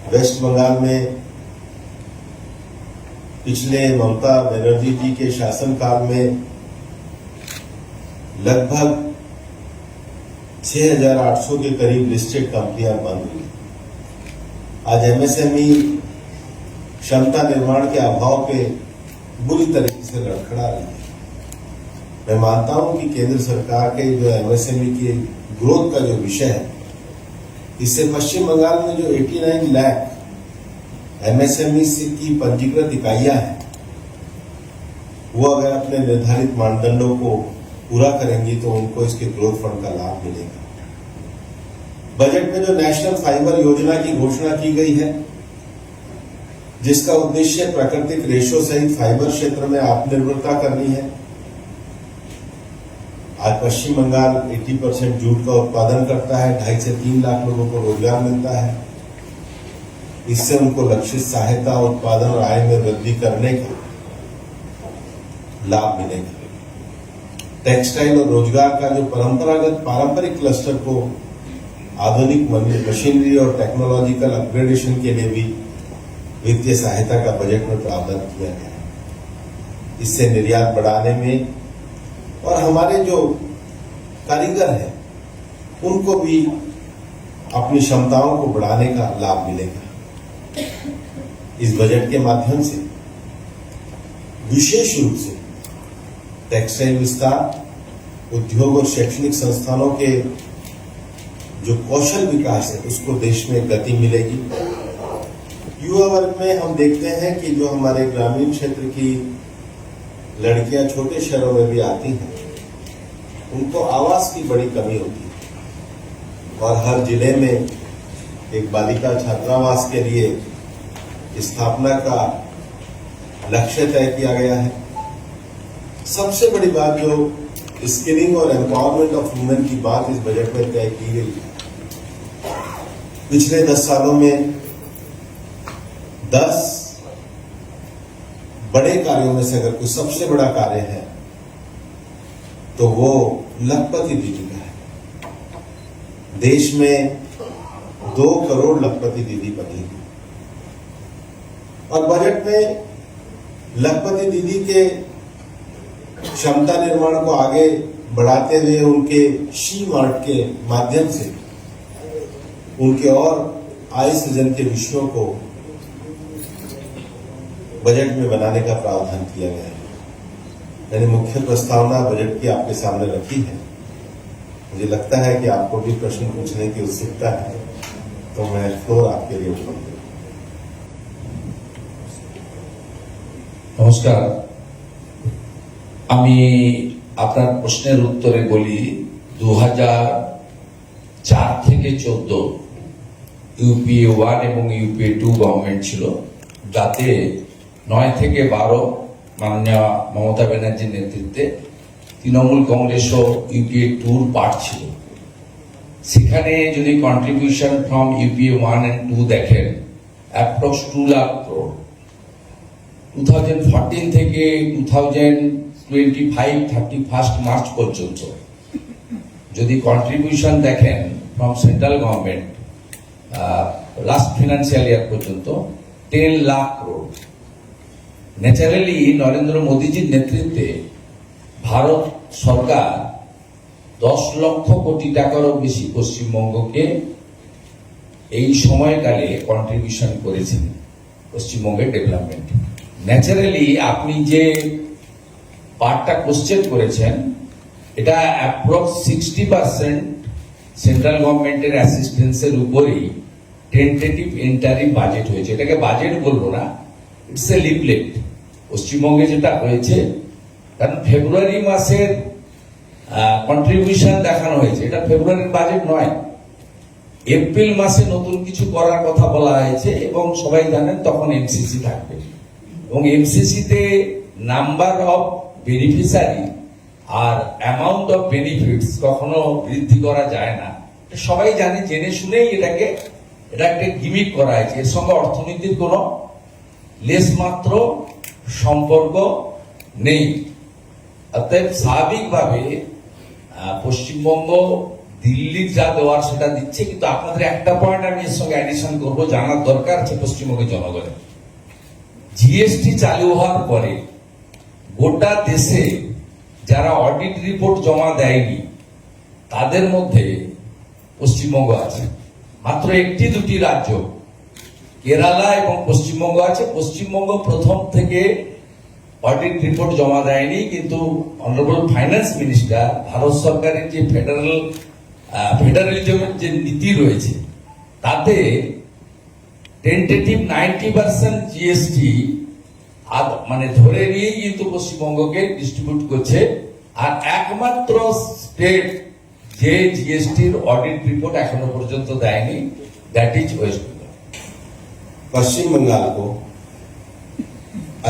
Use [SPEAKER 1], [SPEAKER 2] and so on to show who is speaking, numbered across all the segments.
[SPEAKER 1] Waste Bengal में पिछले ममता बनर्जी जी के शासनकाल में लगभग 6,800 के करीब लिस्टेड कंपनियां बंद हुई। आज एमएसएमई क्षमता निर्माण के अभाव पे बुरी तरीके से लड़खड़ा रही है। मैं मानता हूं कि केंद्र सरकार के जो एमएसएमई के ग्रोथ का जो विषय है, इससे पश्चिम बंगाल में जो 89 लाख एमएसएमई की पंजीकृत इकाइयां हैं, वो अगर अपने निर्धारित मानदंडों को पूरा करेंगी तो उनको इसके ग्रोथ फंड का लाभ मिलेगा। बजट में जो नेशनल फाइबर योजना की घोषणा की गई है, जिसका उद्देश्य प्राकृतिक रेशों सहित फाइबर क्षेत्र में आत्मनिर्भरता करनी है। आज पश्चिम बंगाल 80% जूट का उत्पादन करता है, 2.5 से 3 लाख लोगों को रोजगार मिलता है। इससे उनको लक्षित सहायता, उत्पादन और आय में वृद्धि करने का लाभ मिलेगा। टेक्सटाइल और रोजगार का जो पारंपरिक क्लस्टर को आधुनिक मशीनरी और टेक्नोलॉजिकल अपग्रेडेशन के लिए भी वित्तीय सहायता का बजट में प्रावधान किया गया है। इससे निर्यात बढ़ाने में और हमारे जो कारीगर हैं उनको भी अपनी क्षमताओं को बढ़ाने का लाभ मिलेगा। इस बजट के माध्यम से विशेष रूप से टेक्सटाइल विस्तार, उद्योग और शैक्षणिक संस्थानों के जो कौशल विकास है उसको देश में गति मिलेगी। युवा वर्ग में हम देखते हैं कि जो हमारे ग्रामीण क्षेत्र की लड़कियां छोटे शहरों में भी आती हैं, उनको आवास की बड़ी कमी होती है और हर जिले में एक बालिका छात्रावास के लिए स्थापना का लक्ष्य तय किया गया है। सबसे बड़ी बात जो स्किलिंग और एम्पावरमेंट ऑफ वुमेन की बात इस बजट में तय की गई है। पिछले 10 सालों में 10 बड़े कार्यों में से अगर कोई सबसे बड़ा कार्य है तो वो लखपति दीदी का है। देश में 2 करोड़ लखपति दीदी बनी है और बजट में लखपति दीदी के क्षमता निर्माण को आगे बढ़ाते हुए उनके शी मार्ट के माध्यम से उनके और आय सृजन के विषयों को बजट में बनाने का प्रावधान किया गया है। मैंने मुख्य प्रस्तावना बजट की आपके सामने रखी है। मुझे लगता है कि आपको भी प्रश्न पूछने की उत्सुकता है, तो मैं फ्लोर आपके लिए ओपन करूं।
[SPEAKER 2] নমস্কার, আমি আপনার প্রশ্নের উত্তরে বলি 2004 থেকে 14 ইউপিএ 1 এবং ইউপিএ 2 গভর্নমেন্ট ছিল, যাতে 9 থেকে 12 মাননীয় মমতা ব্যানার্জির নেতৃত্বে তৃণমূল কংগ্রেসও ইউপিএ 2 পার্ট ছিল। সেখানে যদি কন্ট্রিবিউশন ফ্রম ইউপিএ 1 and 2 দেখেন, অ্যাপ্রক্স 2 লাখ crore। 2014 থেকে 2025 31 মার্চ পর্যন্ত যদি কন্ট্রিবিউশন দেখেন from central government last financial year পর্যন্ত 10 লাখ crore। ন্যাচারালি নরেন্দ্র মোদীজির নেতৃত্বে ভারত সরকার 10 লক্ষ কোটি টাকারও বেশি পশ্চিমবঙ্গকে এই সময়কালে কন্ট্রিবিউশন করেছেন পশ্চিমবঙ্গের ডেভেলপমেন্টে। ন্যাচারালি আপনি যে পার্টটা কোশ্চেন করেছেন, এটা অ্যাপ্রক্স 60% সেন্ট্রাল গভর্নমেন্টের অ্যাসিস্ট্যান্সের উপরেই টেন্টেটিভ এন্টারি বাজেট হয়েছে। এটাকে বাজেট বলবো না, ইটস এ লিফলেট। পশ্চিমবঙ্গে যেটা হয়েছে, কারণ ফেব্রুয়ারি মাসের কন্ট্রিবিউশন দেখানো হয়েছে, এটা ফেব্রুয়ারির বাজেট নয়। এপ্রিল মাসে নতুন কিছু করার কথা বলা হয়েছে এবং সবাই জানেন তখন এমসিসি থাকবে এবং এমসিসিতে নাম্বার অফ বেনিফিশিয়ারি আর অ্যামাউন্ট অফ বেনিফিটস কখনো বৃদ্ধি করা যায় না। সবাই জানে, জেনে শুনেই এটা একটা গিমিক করা হয়েছে। এর সঙ্গে অর্থনীতির কোনো লেশমাত্র সম্পর্ক নেই। অতএব স্বাভাবিকভাবে পশ্চিমবঙ্গ দিল্লির যা দেওয়ার সেটা দিচ্ছে, কিন্তু আপনাদের একটা পয়েন্ট আমি এর সঙ্গে অ্যাডিশন করবো, জানার দরকার আছে পশ্চিমবঙ্গের জনগণের। জিএসটি চালু হওয়ার পরে গোটা দেশে যারা অডিট রিপোর্ট জমা দেয়নি তাদের মধ্যে পশ্চিমবঙ্গ আছে। মাত্র একটি দুটি রাজ্য কেরালা এবং পশ্চিমবঙ্গ আছে। পশ্চিমবঙ্গ প্রথম থেকে অডিট রিপোর্ট জমা দেয়নি, কিন্তু অনারেবল ফাইন্যান্স মিনিস্টার ভারত সরকারের যে ফেডারেলিজমের যে নীতি রয়েছে তাতে টেন্টেটিভ 90% জিএসটি মানে ধরে নিয়েই কিন্তু পশ্চিমবঙ্গকে ডিস্ট্রিবিউট করছে। আর একমাত্র স্টেট যে জিএসটির অডিট রিপোর্ট এখনো পর্যন্ত দেয়নি, দ্যাট ইজ ওয়েস্ট বেঙ্গল।
[SPEAKER 1] पश्चिम बंगाल को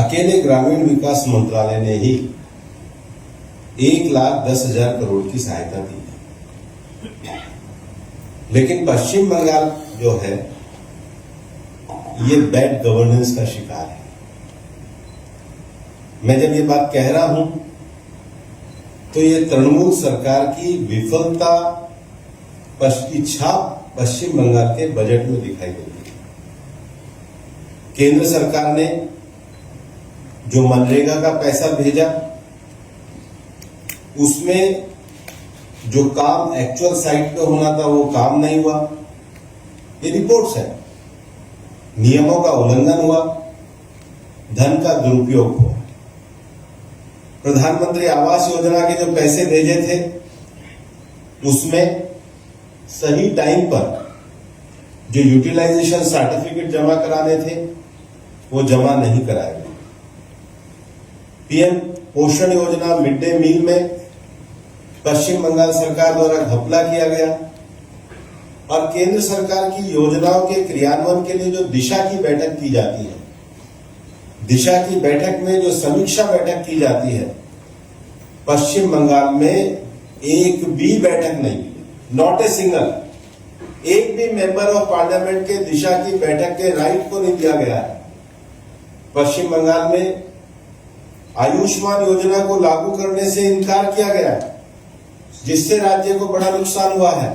[SPEAKER 1] अकेले ग्रामीण विकास मंत्रालय ने ही 1,10,000 करोड़ की सहायता दी है। लेकिन पश्चिम बंगाल जो है ये बैड गवर्नेंस का शिकार है। मैं जब ये बात कह रहा हूं तो ये तृणमूल सरकार की विफलता की छाप पश्चिम बंगाल के बजट में दिखाई देती है। केंद्र सरकार ने जो मनरेगा का पैसा भेजा उसमें जो काम एक्चुअल साइट पे होना था वो काम नहीं हुआ। ये रिपोर्ट्स है। नियमों का उल्लंघन हुआ, धन का दुरुपयोग हुआ। प्रधानमंत्री आवास योजना के जो पैसे भेजे थे उसमें सही टाइम पर जो यूटिलाइजेशन सर्टिफिकेट जमा कराने थे वो जमा नहीं कराए गए। पीएम पोषण योजना मिड डे मील में पश्चिम बंगाल सरकार द्वारा घपला किया गया और केंद्र सरकार की योजनाओं के क्रियान्वयन के लिए जो दिशा की बैठक की जाती है, दिशा की बैठक में जो समीक्षा बैठक की जाती है, पश्चिम बंगाल में एक भी बैठक नहीं हुई, नॉट ए सिंगल। एक भी मेंबर ऑफ पार्लियामेंट के दिशा की बैठक के राइट को नहीं दिया गया है। पश्चिम बंगाल में आयुष्मान योजना को लागू करने से इनकार किया गया है, जिससे राज्य को बड़ा नुकसान हुआ है।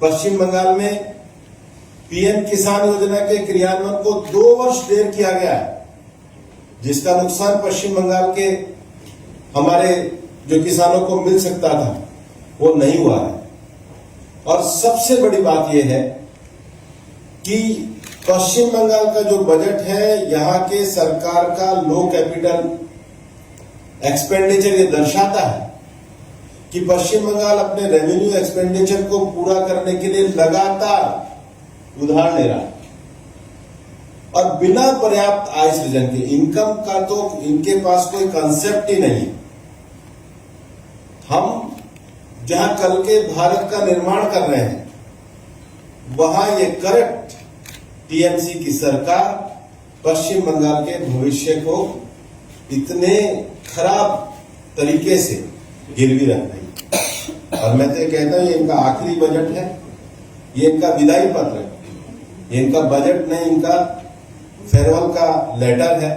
[SPEAKER 1] पश्चिम बंगाल में पीएम किसान योजना के क्रियान्वयन को 2 वर्ष देर किया गया है, जिसका नुकसान पश्चिम बंगाल के हमारे जो किसानों को मिल सकता था वो नहीं हुआ है। और सबसे बड़ी बात यह है कि पश्चिम बंगाल का जो बजट है, यहां के सरकार का लो कैपिटल एक्सपेंडिचर ये दर्शाता है कि पश्चिम बंगाल अपने रेवेन्यू एक्सपेंडिचर को पूरा करने के लिए लगातार उधार ले रहा है और बिना पर्याप्त आय सृजन के। इनकम का तो इनके पास कोई कंसेप्ट ही नहीं। हम जहां कल के भारत का निर्माण कर रहे हैं वहां ये करेक्ट टीएमसी की सरकार पश्चिम बंगाल के भविष्य को इतने खराब तरीके से गिरवी रख रही है। और मैं तो कहता हूं ये इनका आखिरी बजट है, ये इनका विदाई पत्र है, ये इनका बजट नहीं, इनका फेयरवेल का लेटर है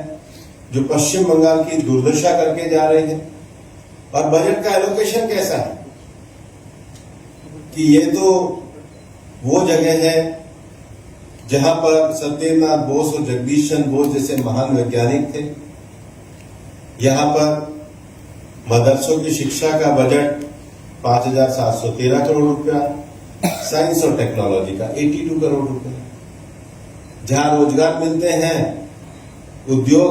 [SPEAKER 1] जो पश्चिम बंगाल की दुर्दशा करके जा रहे हैं। और बजट का एलोकेशन कैसा है कि ये तो वो जगह है जहां पर सत्येंद्रनाथ बोस और जगदीश चंद्र बोस जैसे महान वैज्ञानिक थे। यहां पर मदरसों की शिक्षा का बजट 5,713 करोड़ रुपया, साइंस और टेक्नोलॉजी का 82 करोड़ रुपया। जहां रोजगार मिलते हैं उद्योग,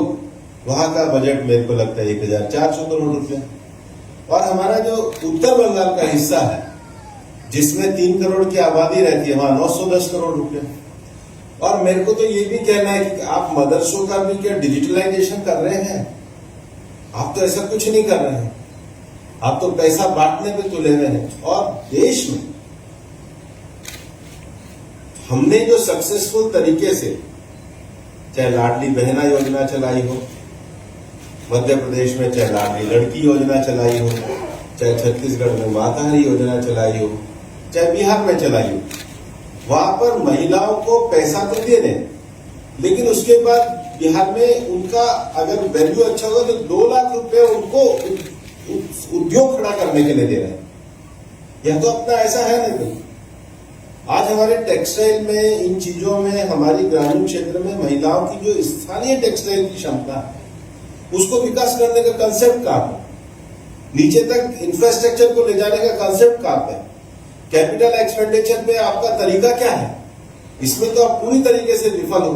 [SPEAKER 1] वहां का बजट मेरे को लगता है 1,400 करोड़ रुपया। और हमारा जो उत्तर बंगाल का हिस्सा है जिसमें 3 करोड़ की आबादी रहती है, वहां 910 करोड़ रुपया। और मेरे को तो ये भी कहना है कि आप मदरसों का भी क्या डिजिटलाइजेशन कर रहे हैं? आप तो ऐसा कुछ नहीं कर रहे हैं, आप तो पैसा बांटने पे तुले हुए हैं। और देश में हमने जो सक्सेसफुल तरीके से चाहे लाडली बहना योजना चलाई हो मध्य प्रदेश में, चाहे लाडली लड़की योजना चलाई हो, चाहे छत्तीसगढ़ में माताहारी योजना चलाई हो, चाहे बिहार में चलाई हो, वहां पर महिलाओं को पैसा तो दे दें, लेकिन उसके बाद बिहार में उनका अगर वैल्यू अच्छा होगा तो 2 लाख रुपए उनको उद्योग खड़ा करने के लिए दे रहे हैं। यह तो अपना ऐसा है नहीं भाई। आज हमारे टेक्सटाइल में, इन चीजों में, हमारी ग्रामीण क्षेत्र में महिलाओं की जो स्थानीय टेक्सटाइल की क्षमता है, उसको विकास करने का कंसेप्ट कहां है? नीचे तक इंफ्रास्ट्रक्चर को ले जाने का कंसेप्ट कहां है? कैपिटल एक्सपेंडिचर पे आपका तरीका क्या है? इसमें तो आप पूरी तरीके से विफल हो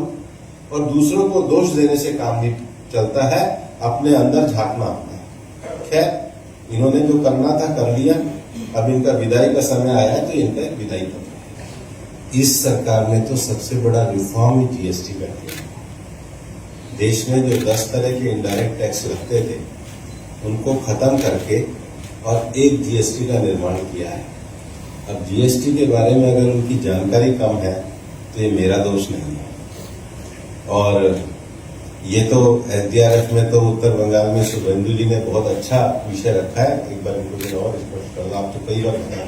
[SPEAKER 1] और दूसरों को दोष देने से काम नहीं चलता है, अपने अंदर झांकना होता है। खैर, इन्होंने जो करना था कर लिया, अब इनका विदाई का समय आया है तो इनका एक विदाई कर दिया। इस सरकार ने तो सबसे बड़ा रिफॉर्म ही जीएसटी कर दिया। देश में जो 10 तरह के इनडायरेक्ट टैक्स लगते थे उनको खत्म करके और एक जीएसटी का निर्माण किया है। अब जीएसटी के बारे में अगर उनकी जानकारी कम है तो ये मेरा दोष नहीं है। और ये तो एसडीआरएफ में तो उत्तर बंगाल में शुभेंदु जी ने बहुत अच्छा विषय रखा है, एक बार इनको और स्पष्ट कर दो। आप तो कई बार बताया।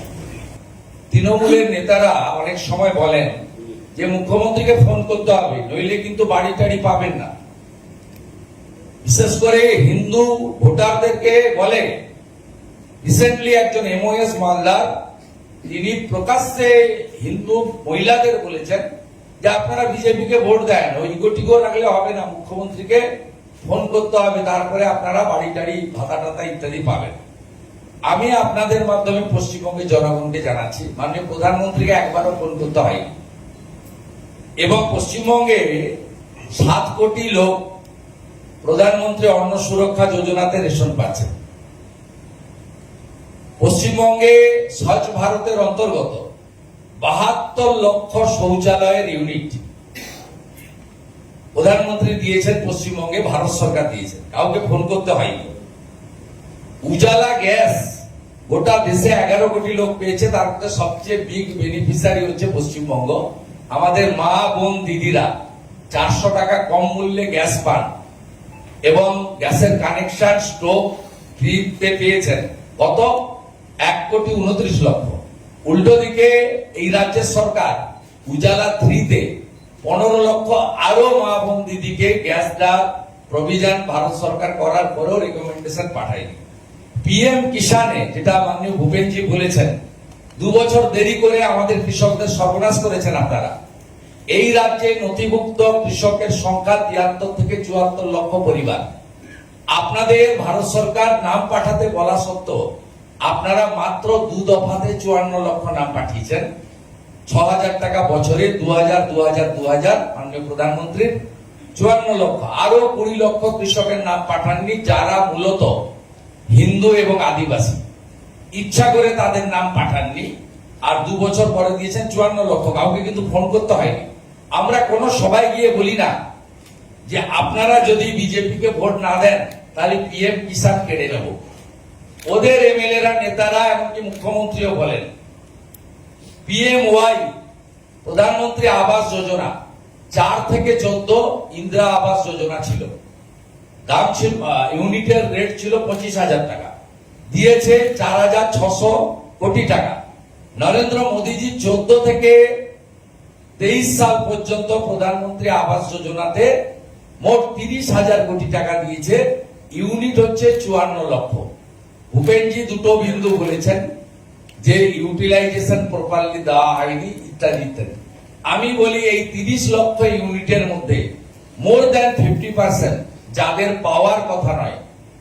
[SPEAKER 2] তৃণমূলের নেতারা অনেক সময় বলেন যে মুখ্যমন্ত্রীকে ফোন করতে হবে, নইলে কিন্তু বাড়ি টাড়ি পাবেন না। বিশেষ করে হিন্দু ভোটারদেরকে বলে। রিসেন্টলি একজন এমওএস মালদার তিনি প্রকাশ্যে হিন্দু মহিলাদের বলেছেন যে আপনারা বিজেপিকে ভোট দেন, ওই ইগোটিগো রাখলে হবে না, মুখ্যমন্ত্রীকে ফোন করতে হবে, তারপরে আপনারা বাড়ি টাড়ি ভাতা টাতা ইত্যাদি পাবেন। আমি আপনাদের মাধ্যমে পশ্চিমবঙ্গের জনগণকে জানাচ্ছি, মাননীয় প্রধানমন্ত্রীকে একবারও ফোন করতে হয়নি এবং পশ্চিমবঙ্গে 7 কোটি লোক প্রধানমন্ত্রী অন্ন সুরক্ষা যোজনাতে রেশন পাচ্ছে। পশ্চিমবঙ্গে স্বচ্ছ ভারতের অন্তর্গত 72 লক্ষ শৌচালয়ের ইউনিট প্রধানমন্ত্রী দিয়েছেন, পশ্চিমবঙ্গে ভারত সরকার দিয়েছেন, কাউকে ফোন করতে হয়নি। উজালা গ্যাস গোটা দেশে 11 কোটি লোক পেয়েছে, তার মধ্যে সবচেয়ে বিগ বেনিফিশিয়ারি হচ্ছে পশ্চিমবঙ্গ। আমাদের মা বোন দিদিরা 400 টাকা কম মূল্যে গ্যাস পান এবং গ্যাসের কানেকশন স্টোভ ফ্রিতে পেয়েছেন। কত? 1,29 লক্ষ। উল্টো দিকে এই রাজ্যের সরকার উজালা 3-তে 15 লক্ষ আরো মা বোন দিদিকে গ্যাস দেওয়ার প্রভিশন ভারত সরকার করার পরেও রেকমেন্ডেশন পাঠায়নি। পিএম কিষানে, যেটা মাননীয় ভূপেনজি বলেছেন, 2 বছর দেরি করে আমাদের কৃষকদের সর্বনাশ করেছেন আপনারা। এই রাজ্যে নথিভুক্ত কৃষকের সংখ্যা 73 থেকে 74 লক্ষ পরিবার। আপনাদের ভারত সরকার নাম পাঠাতে বলা সত্ত্বেও আপনারা মাত্র 2 দফাতে 54 লক্ষ নাম পাঠিয়েছেন। 6,000 টাকা বছরে 2000 মাননীয় প্রধানমন্ত্রীর 54 লক্ষ। আরো 20 লক্ষ কৃষকের নাম পাঠাননি, যারা মূলত হিন্দু এবং আদিবাসী। ইচ্ছা করে তাদের নাম পাঠাননি, আর 2 বছর পরে দিয়েছেন 54 লক্ষ। কাউকে কিন্তু ফোন করতে হয়নি। আমরা কোনো সবাই গিয়ে বলি না যে আপনারা যদি বিজেপিকে ভোট না দেন তাহলে পিএম কিষান কেড়ে নেব। ওদের এমএলএরা, নেতারা, এমনকি মুখ্যমন্ত্রীও বলেন পিএমওয়াই, প্রধানমন্ত্রী আবাস যোজনা 4 থেকে 14 ইন্দিরা আবাস যোজনা ছিল। দাম ছিল, ইউনিটের রেট ছিল 25,000 টাকা, দিয়েছে 4,600 কোটি টাকা। নরেন্দ্র মোদীজি 14 থেকে 23 সাল পর্যন্ত প্রধানমন্ত্রী আবাস যোজনাতে মোট 30,000 কোটি টাকা দিয়েছে। ইউনিট হচ্ছে 54 লক্ষ। ভূপেনজি দুটো বিন্দু বলেছেন যে ইউটিলাইজেশন প্রপারলি দেওয়া হয়নি ইত্যাদি ইত্যাদি। আমি বলি এই 30 লক্ষ ইউনিটের মধ্যে মোর দ্যান 50% যাদের পাওয়ার কথা নয়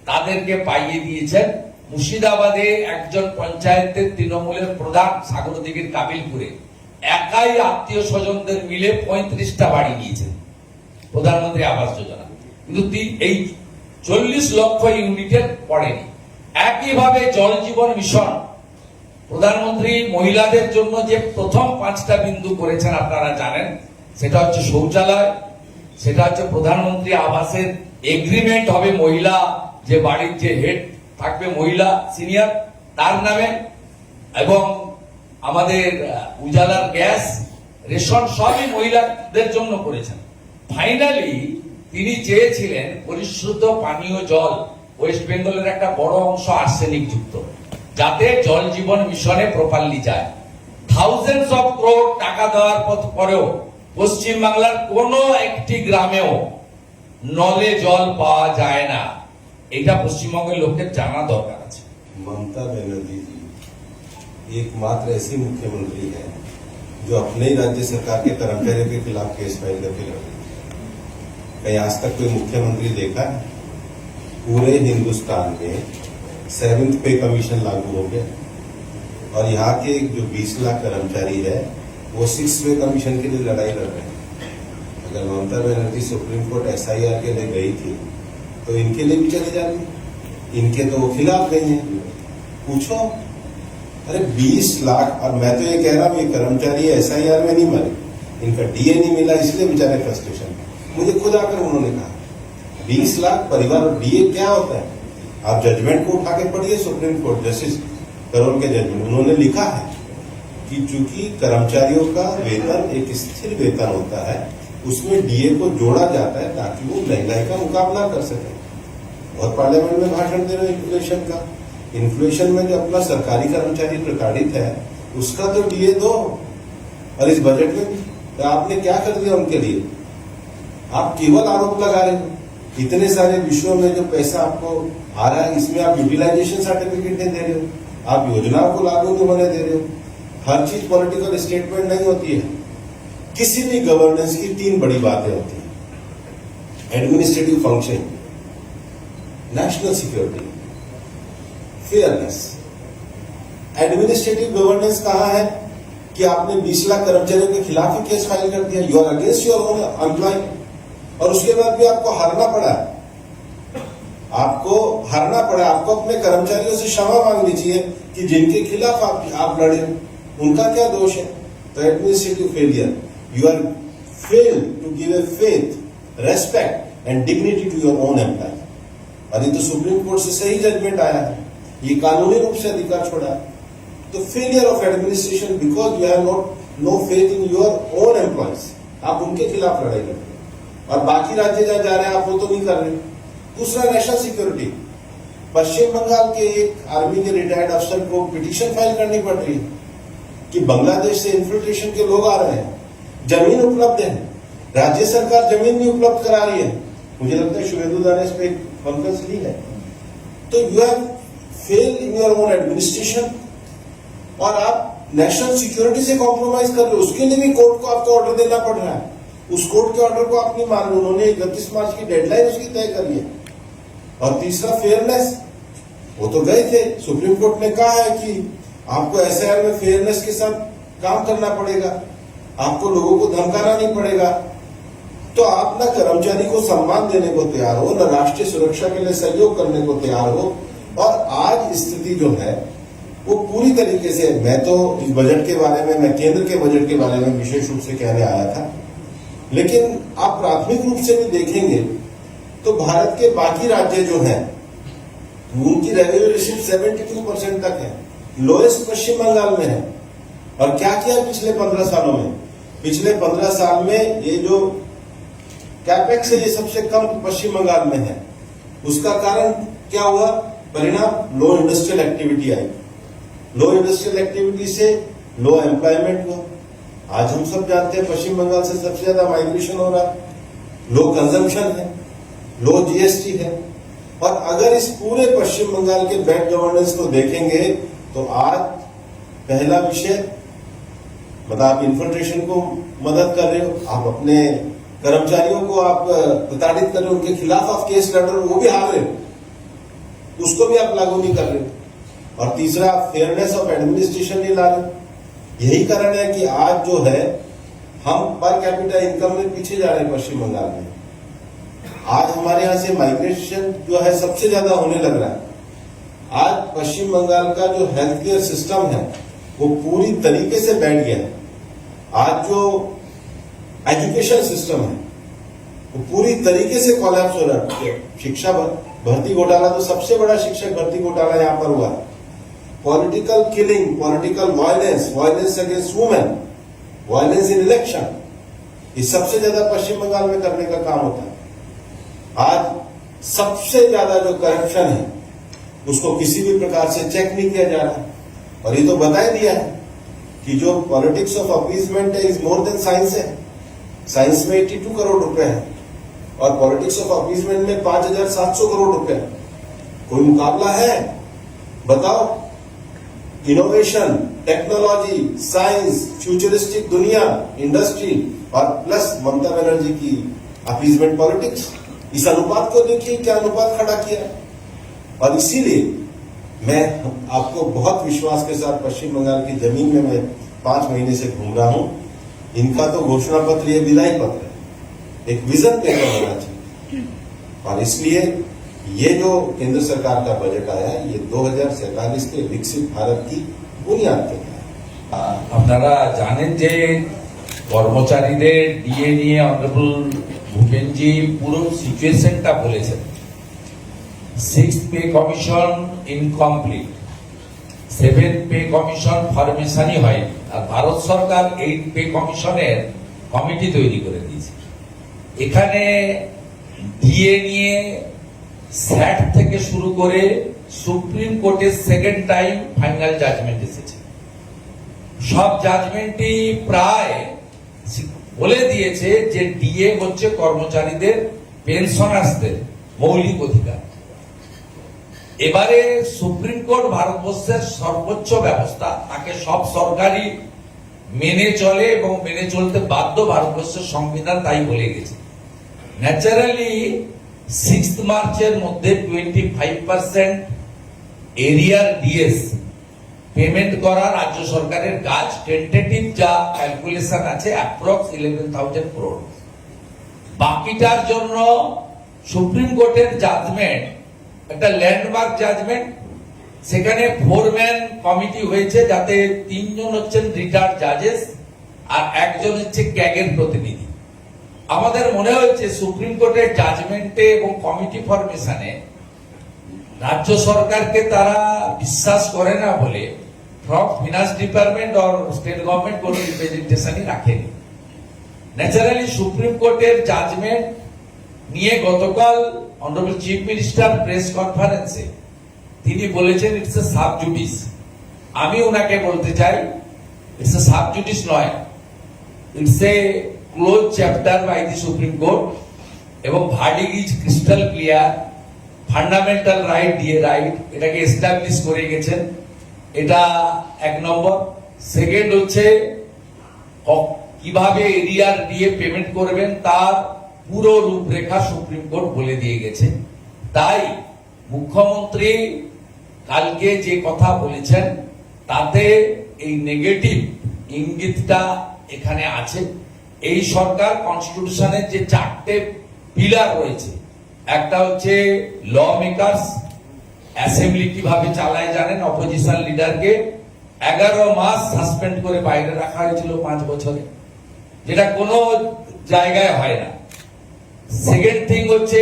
[SPEAKER 2] তাদেরকে পাইয়ে দিয়েছেন। মুর্শিদাবাদে একজন পঞ্চায়েতের তৃণমূলের প্রধান সাগরদিঘির কাবিলপুরে একাই আত্মীয় স্বজনদের মিলে 35টা বাড়ি দিয়েছেন প্রধানমন্ত্রী আবাস যোজনা, কিন্তু এই 40 লক্ষ ইউনিটের পড়েনি। একইভাবে জল জীবন মিশন প্রধানমন্ত্রী মহিলাদের জন্য যে প্রথম 5টা বিন্দু করেছেন আপনারা জানেন, সেটা হচ্ছে শৌচালয়, সেটা হচ্ছে প্রধানমন্ত্রী আবাসের এগ্রিমেন্ট হবে মহিলা, যে বাড়ির যে হেড থাকবে মহিলা সিনিয়র তার নামে, এবং আমাদের উজালার গ্যাস, রেশন সবই মহিলাদের জন্য করেছেন। ফাইনালি তিনি চেয়েছিলেন পরিশুদ্ধ পানীয় জল, ওয়েস্ট বেঙ্গলের একটা বড় অংশ আর্সেনিক যুক্ত, যাতে জল জীবন মিশনে প্রপারলি যায়। থাউজেন্ডস অফ ক্রোড় টাকা দেওয়ার পরেও পশ্চিম বাংলার কোন একটি গ্রামেও নলে জল পাওয়া যায় না। এটা পশ্চিমবঙ্গের লোকের জানা দরকার আছে।
[SPEAKER 1] ममता बनर्जी जी एकमात्र ऐसी मुख्यमंत्री है जो अपने ही राज्य सरकार के कर्मचारियों के खिलाफ केस फाइल करके लड़ रही है। कहीं आज तक कोई मुख्यमंत्री देखा है? पूरे हिंदुस्तान में 7th पे कमीशन लागू हो गया और यहाँ के जो 20 लाख कर्मचारी है वो 6th पे कमीशन के लिए लड़ाई लड़ रहे हैं। अगर Mamata Banerjee supreme court SIR के लिए गई थी तो इनके लिए भी चली जाती, इनके तो वो खिलाफ गई है। पूछो, अरे 20 लाख, और मैं तो ये कह रहा हूँ ये कर्मचारी SIR में नहीं मरे, इनका DA नहीं मिला इसलिए बेचारे फ्रस्ट्रेशन। मुझे खुद आकर उन्होंने कहा 20 लाख परिवार और DA क्या होता है? आप जजमेंट को उठा के पढ़िए, सुप्रीम कोर्ट जस्टिस करोल के जजमेंट, उन्होंने लिखा है कि चूंकि कर्मचारियों का वेतन एक स्थिर वेतन होता है उसमें DA को जोड़ा जाता है ताकि वो महंगाई का मुकाबला कर सके। और पार्लियामेंट में भाषण दे रहे इन्फ्लेशन का, इन्फ्लेशन में जो अपना सरकारी कर्मचारी प्रताड़ित है उसका तो DA दो। और इस बजट में तो आपने क्या कर दिया उनके लिए? आप केवल आरोप लगा रहे हो। इतने सारे विषयों में जो पैसा आपको आ रहा है इसमें आप यूटिलाइजेशन सर्टिफिकेट नहीं दे रहे हो, आप योजनाओं को लागू नहीं होने दे रहे हो। हर चीज पॉलिटिकल स्टेटमेंट नहीं होती है। किसी भी गवर्नेंस की 3 बड़ी बातें होती हैं: administrative function, national security, fairness. Administrative governance कहां है कि आपने 20 लाख कर्मचारियों के खिलाफ ही केस फाइल कर दिया, you are against your own employ, और उसके बाद भी आपको हारना पड़ा। आपको अपने कर्मचारियों से क्षमा मांगनी चाहिए कि जिनके खिलाफ आप लड़े उनका क्या दोष है। तो administrative failure, you are fail to give a faith, respect and dignity to your own employ. और ये तो सुप्रीम कोर्ट से सही जजमेंट आया है, ये कानूनी रूप से अधिकार छोड़ा। तो failure of administration because you have no faith in your own employees, आप उनके खिलाफ लड़ाई करते हैं और बाकी राज्य जहां जा रहे हैं आप वो तो नहीं कर रहे। दूसरा, नेशनल सिक्योरिटी। पश्चिम बंगाल के एक आर्मी के रिटायर्ड अफसर को पिटीशन फाइल करनी पड़ रही है कि बांग्लादेश से इन्फिल्ट्रेशन के लोग आ रहे हैं, जमीन उपलब्ध है, राज्य सरकार जमीन नहीं उपलब्ध करा रही है। मुझे लगता है शुभेंदु ने इस पर कॉन्फ्रेंस ली है। तो you have fail in your own administration और आप नेशनल सिक्योरिटी से कॉम्प्रोमाइज कर रहे हो। उसके लिए भी कोर्ट को आपको ऑर्डर देना पड़ रहा है। उस कोर्ट के ऑर्डर को आप नहीं मान रहे। उन्होंने 31 मार्च की डेडलाइन उसकी तय कर है। और तीसरा, फेयरनेस। वो तो गए थे, सुप्रीम कोर्ट ने कहा है कि आपको SIR में फेयरनेस के साथ काम करना पड़ेगा, आपको लोगों को धमकाना नहीं पड़ेगा। तो आप ना कर्मचारी को सम्मान देने को तैयार हो, ना राष्ट्रीय सुरक्षा के लिए सहयोग करने को तैयार हो। और आज स्थिति जो है वो पूरी तरीके से, मैं तो इस बजट के बारे में, मैं केंद्र के बजट के बारे में विशेष रूप से कहने आया था, लेकिन आप प्राथमिक रूप से भी देखेंगे तो भारत के बाकी राज्य जो हैं उनकी रेवेन्यू रेशियो 72% तक है, लोएस्ट पश्चिम बंगाल में है। और क्या किया पिछले 15 सालों में? पिछले 15 साल में ये जो कैपेक्स है ये सबसे कम पश्चिम बंगाल में है। उसका कारण क्या हुआ? परिणाम, लो इंडस्ट्रियल एक्टिविटी आई। लो इंडस्ट्रियल एक्टिविटी से लो एम्प्लॉयमेंट हुआ। आज हम सब जानते हैं पश्चिम बंगाल से सबसे ज्यादा माइग्रेशन हो रहा है, लो कंजम्पशन है, लो GST है। और अगर इस पूरे पश्चिम बंगाल के बैड गवर्नेंस को देखेंगे तो आज पहला विषय, मतलब आप इन्फिल्ट्रेशन को मदद कर रहे हो, आप अपने कर्मचारियों को आप प्रताड़ित कर रहे हो, उनके खिलाफ आप केस लड़ रहे हो, वो भी हार रहे हो, उसको भी आप लागू नहीं कर रहे हो। और तीसरा, फेयरनेस ऑफ एडमिनिस्ट्रेशन नहीं ला रहे। यही कारण है कि आज जो है हम पर कैपिटा इनकम में पीछे जा रहे हैं पश्चिम बंगाल में। आज हमारे यहां से माइग्रेशन जो है सबसे ज्यादा होने लग रहा है। आज पश्चिम बंगाल का जो हेल्थ केयर सिस्टम है वो पूरी तरीके से बैठ गया है। आज जो एजुकेशन सिस्टम है वो पूरी तरीके से कोलैप्स हो रहा है। शिक्षा भर्ती घोटाला तो सबसे बड़ा शिक्षक भर्ती घोटाला यहां पर हुआ। Political killing, political violence, violence against women, violence in election, ये सबसे ज्यादा पश्चिम बंगाल में करने का काम होता है। आज सबसे ज्यादा जो करप्शन है उसको किसी भी प्रकार से चेक नहीं किया जा रहा। और ये तो बता ही दिया है कि जो पॉलिटिक्स ऑफ अपीजमेंट है इज मोर देन साइंस है। साइंस में 82 करोड़ रुपए है और पॉलिटिक्स ऑफ अपीजमेंट में 5,700 करोड़ रुपए है। कोई मुकाबला है? बताओ। इनोवेशन, टेक्नोलॉजी, साइंस, फ्यूचरिस्टिक दुनिया, इंडस्ट्री और प्लस ममता बनर्जी की अपीजमेंट पॉलिटिक्स, इस अनुपात को देखिए क्या अनुपात खड़ा किया। और इसीलिए मैं आपको बहुत विश्वास के साथ पश्चिम बंगाल की जमीन में मैं 5 महीने से घूम रहा हूं। इनका तो घोषणा पत्र, ये विदाई पत्र है, एक विजन पेपर होना चाहिए। और इसलिए ये जो केंद्र सरकार का बजट आया है, ये 2047 के विकसित भारत की बुनियाद पे है।
[SPEAKER 2] আপনারা জানেন যে কর্মচারীদের ডিএ নিয়ে অনারেবল ভূপেনজি পুরো সিচুয়েশনটা বলেছেন। 6th pay commission incomplete, 7th pay commission ফরমেশনই হয়নি, আর ভারত সরকার 8th পে কমিশনের কমিটি তৈরি করে দিয়েছে। এখানে ডিএ নিয়ে স্যাট থেকে শুরু করে সুপ্রিম কোর্টের সেকেন্ড টাইম ফাইনাল জাজমেন্ট এসেছে। সব জাজমেন্টই প্রায় বলে দিয়েছে যে ডিএ হচ্ছে কর্মচারীদের, পেনশনার্সদের মৌলিক অধিকার। এবারে সুপ্রিম কোর্ট ভারতবর্ষের সর্বোচ্চ ব্যবস্থা, তাকে সব সরকারি মেনে চলে এবং মেনে চলতে বাধ্য, ভারতবর্ষের সংবিধান তাই বলে গেছে। ন্যাচারালি 6 মার্চের মধ্যে 25% এরিয়ার ডিএস পেমেন্ট করা রাজ্য সরকারের কাজ, টেন্টেটিভ যা ক্যালকুলেশন আছে অ্যাপ্রক্স 11,000 crore। বাকিটার জন্য সুপ্রিম কোর্টের জাজমেন্ট একটা ল্যান্ডমার্ক জাজমেন্ট। সেখানে 4-man কমিটি হয়েছে, যাতে 3 জন হচ্ছেন রিটায়ার্ড জাজেস আর 1 জন হচ্ছে ক্যাগের প্রতিনিধি। আমাদের মনে হচ্ছে সুপ্রিম কোর্টের জাজমেন্টে এবং কমিটি ফরমেশনে রাজ্য সরকারকে তারা বিশ্বাস করে না বলে ফ্রম ফিনান্স ডিপার্টমেন্ট আর স্টেট গভর্নমেন্ট কোন রিপ্রেজেন্টেশনই রাখেনি। ন্যাচারালি সুপ্রিম কোর্টের জাজমেন্ট নিয়ে গতকাল অনারেবল চিফ মিনিস্টার প্রেস কনফারেন্সে তিনি বলেছেন ইটস এ সাব জুডিস। আমি ওনাকে বলতে চাই ইটস এ সাব জুডিস নয়, it's a close chapter by the Supreme Court এবং verdict is crystal clear. Fundamental right দিয়ে রাইট এটাকে এস্টাবলিশ করে গেছেন, এটা 1 নম্বর। সেকেন্ড হচ্ছে কিভাবে এরিয়ার ডিএ পেমেন্ট করবেন তার পুরো রূপরেখা সুপ্রিম কোর্ট বলে দিয়ে গেছে। তাই মুখ্যমন্ত্রী কালকে যে কথা বলেছেন তাতে এই নেগেটিভ ইঙ্গিতটা এখানে আছে। এই সরকার কনস্টিটিউশনের যে 4টে পিলার রয়েছে, একটা হচ্ছে ল মেকার্স, অ্যাসেম্বলি কিভাবে চালায় জানেন, অপোজিশন লিডারকে 11 মাস সাসপেন্ড করে বাইরে রাখা হয়েছিল 5 বছরে, যেটা কোনো জায়গায় হয় না। সেকেন্ড থিং হচ্ছে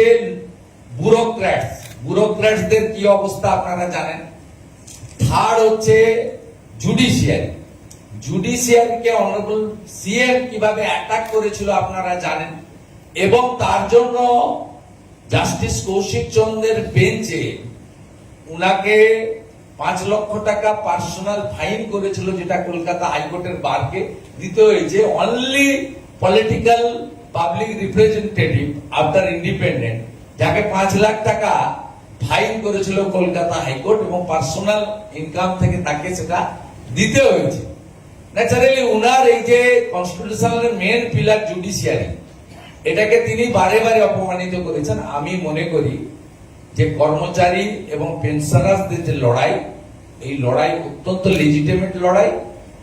[SPEAKER 2] ব্যুরোক্র্যাটসদের কি অবস্থা আপনারা জানেন। থার্ড হচ্ছে জুডিশিয়ারিকে অনারেবল সিএম কিভাবে অ্যাটাক করেছিল আপনারা জানেন, এবং তার জন্য জাস্টিস কৌশিক চন্দ্রের বেঞ্চে উনাকে 5 লক্ষ টাকা পার্সোনাল ফাইন করেছিল, যেটা কলকাতা হাইকোর্টের বারকে দিতে হয়েছে। Only political public representative after independent, যাকে 5 লাখ টাকা ফাইন করেছিল কলকাতা হাইকোর্ট, এবং পার্সোনাল ইনকাম থেকে তাকে সেটা দিতে হয়েছে। ন্যাচারালি উনার এই যে কনস্টিটিউশনাল মেন পিলার জুডিশিয়ারি, এটাকে তিনি বারে বারে অপমানিত করেছেন। আমি মনে করি যে কর্মচারী এবং পেনশনারদের যে লড়াই, এই লড়াই অত্যন্ত লেজিটিমেট লড়াই,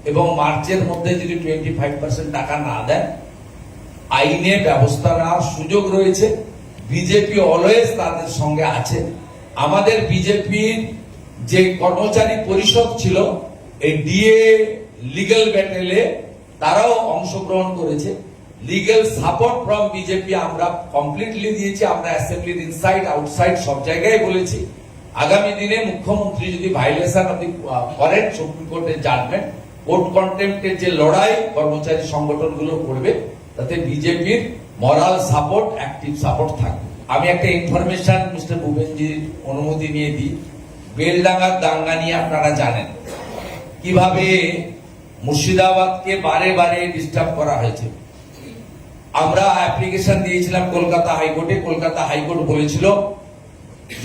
[SPEAKER 2] এবং মার্চের মধ্যে যদি 25% টাকা না দেন আইনে ব্যবস্থা নেওয়ার সুযোগ রয়েছে। বিজেপি অলওয়েজ তাদের সঙ্গে আছে। আমাদের বিজেপির যে কর্মচারী পরিষদ ছিল এই ডিএ লিগ্যাল ব্যাটেলে, তারাও অংশগ্রহণ করেছে। লিগ্যাল সাপোর্ট ফ্রম বিজেপি আমরা কমপ্লিটলি দিয়েছি। আমরা অ্যাসেম্বলির ইনসাইড আউটসাইড সব জায়গায় বলেছি আগামী দিনে মুখ্যমন্ত্রী যদি ভাইলেশন করেন সুপ্রিম কোর্টের জাজমেন্ট, কোর্ট কন্টেম্পটের যে লড়াই কর্মচারী সংগঠনগুলো করবে, তাতে বিজেপির মরাল সাপোর্ট, অ্যাক্টিভ সাপোর্ট থাকবে। আমি একটা ইনফরমেশন মিস্টার ভূপেনজির অনুমতি নিয়ে দিই। বেলডাঙ্গার দাঙ্গা নিয়ে আপনারা জানেন কিভাবে মুর্শিদাবাদকে বারে বারে ডিস্টার্ব করা হয়েছে। আমরা অ্যাপ্লিকেশন দিয়েছিলাম কলকাতা হাইকোর্টে। কলকাতা হাইকোর্ট বলেছিল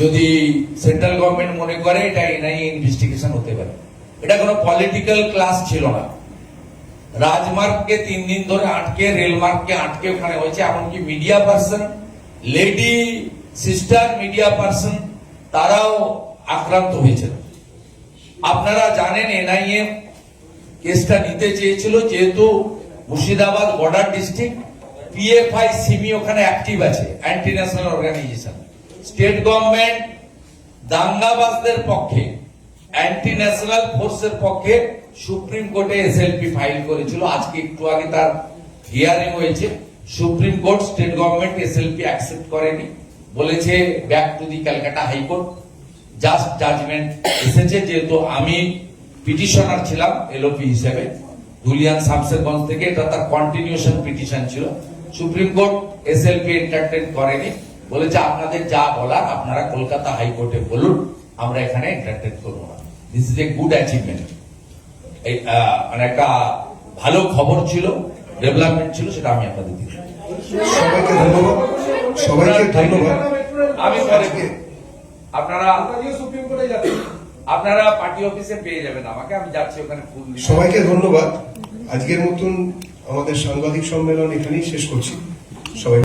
[SPEAKER 2] যদি সেন্ট্রাল গভর্নমেন্ট মনে করে এটা এনআইএ ইনভেস্টিগেশন হতে পারে। এটা কোনো পলিটিক্যাল ক্লাস ছিল না। রাজমার্গকে 3 দিন ধরে আটকে, রেলমার্গকে আটকে ওখানে হয়েছে। এমনকি media person, lady sister media person, তারাও আক্রান্ত হয়েছিল। আপনারা জানেন এনআইএ কেসটা নিতে চেয়েছিল, যেহেতু Murshidabad border district, PFI SIMI ওখানে অ্যাক্টিভ আছে, anti national organisation. State government দাঙ্গাবাজদের পক্ষে, অ্যান্টি ন্যাশনাল ফোর্সের পক্ষে সুপ্রিম কোর্টে এসএলপি ফাইল করেছিল। আজকে একটু আগে তার হিয়ারিং হয়েছে। Supreme court state government SLP accept করেনি, বলেছে back to the Calcutta high court. Just judgement এসেছে, যেহেতু আমি পিটিশনার ছিলাম এলওপি হিসেবে ধুলিয়ান শামসেরগঞ্জ থেকে, এটা তার কন্টিনিউশন পিটিশন ছিল। সুপ্রিম কোর্ট এসএলপি এন্টারটেইন করেনি, বলেছে আপনাদের যা বলার আপনারা কলকাতা হাইকোর্টে বলুন, আমরা এখানে এন্টারটেইন করবো না। This is a good achievement. মানে একটা ভালো খবর ছিল, ডেভেলপমেন্ট ছিল, সেটা আমি আপনাদের দিই।
[SPEAKER 3] সবাইকে ধন্যবাদ, সবাইকে ধন্যবাদ।
[SPEAKER 2] আমি আপনারা পার্টি অফিসে পেয়ে যাবেন আমাকে, আমি যাচ্ছি ওখানে ফুল দিতে।
[SPEAKER 3] সবাইকে ধন্যবাদ। আজকের মতন আমাদের সাংবাদিক সম্মেলন এখানেই শেষ করছি। সবাই